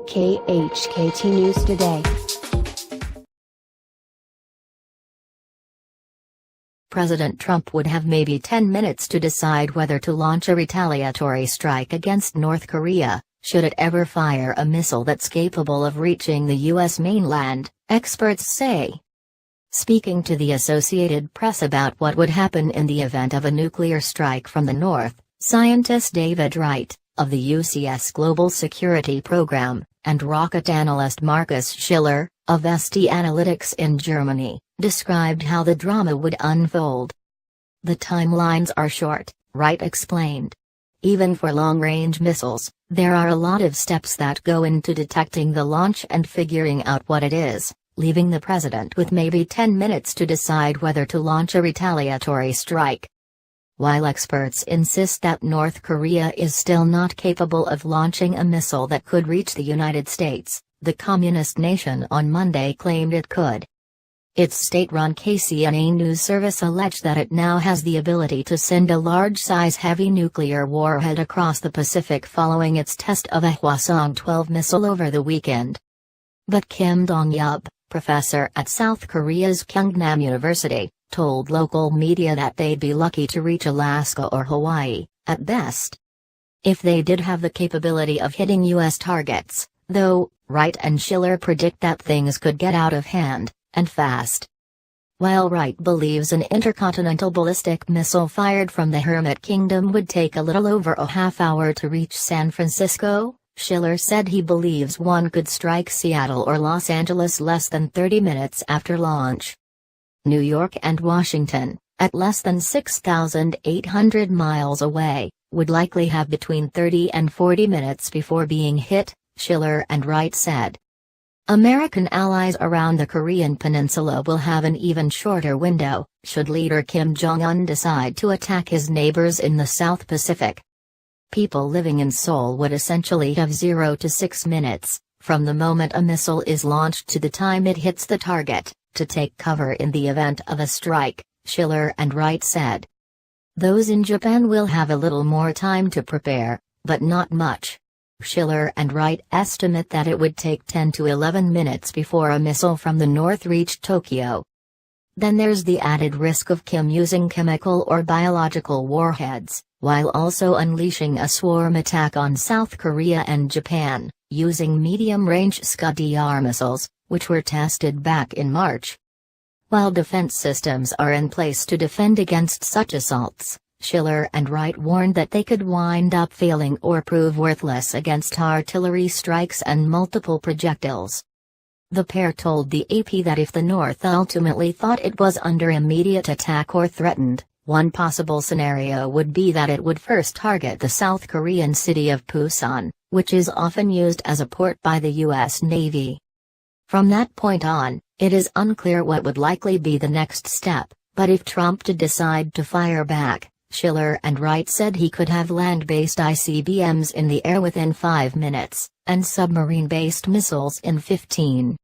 KHKT News Today. President Trump would have maybe 10 minutes to decide whether to launch a retaliatory strike against North Korea, should it ever fire a missile that's capable of reaching the U.S. mainland, experts say. Speaking to the Associated Press about what would happen in the event of a nuclear strike from the north, scientist David Wright, of the UCS Global Security Program, and rocket analyst Markus Schiller, of ST Analytics in Germany, described how the drama would unfold. The timelines are short, Wright explained. Even for long-range missiles, there are a lot of steps that go into detecting the launch and figuring out what it is, leaving the president with maybe 10 minutes to decide whether to launch a retaliatory strike. While experts insist that North Korea is still not capable of launching a missile that could reach the United States, the communist nation on Monday claimed it could. Its state-run KCNA news service alleged that it now has the ability to send a large-size heavy nuclear warhead across the Pacific following its test of a Hwasong-12 missile over the weekend. But Kim Dong-yup, professor at South Korea's Kyungnam University, told local media that they'd be lucky to reach Alaska or Hawaii, at best. If they did have the capability of hitting U.S. targets, though, Wright and Schiller predict that things could get out of hand, and fast. While Wright believes an intercontinental ballistic missile fired from the Hermit Kingdom would take a little over a half hour to reach San Francisco, Schiller said he believes one could strike Seattle or Los Angeles less than 30 minutes after launch. New York and Washington, at less than 6,800 miles away, would likely have between 30 and 40 minutes before being hit, Schiller and Wright said. American allies around the Korean peninsula will have an even shorter window, should leader Kim Jong-un decide to attack his neighbors in the South Pacific. People living in Seoul would essentially have 0 to 6 minutes, from the moment a missile is launched to the time it hits the target, to take cover in the event of a strike, Schiller and Wright said. Those in Japan will have a little more time to prepare, but not much. Schiller and Wright estimate that it would take 10 to 11 minutes before a missile from the north reached Tokyo. Then there's the added risk of Kim using chemical or biological warheads, while also unleashing a swarm attack on South Korea and Japan, using medium-range Scud-DR missiles, which were tested back in March. While defense systems are in place to defend against such assaults, Schiller and Wright warned that they could wind up failing or prove worthless against artillery strikes and multiple projectiles. The pair told the AP that if the North ultimately thought it was under immediate attack or threatened, one possible scenario would be that it would first target the South Korean city of Pusan, which is often used as a port by the U.S. Navy. From that point on, it is unclear what would likely be the next step, but if Trump did decide to fire back, Schiller and Wright said he could have land-based ICBMs in the air within 5 minutes, and submarine-based missiles in 15.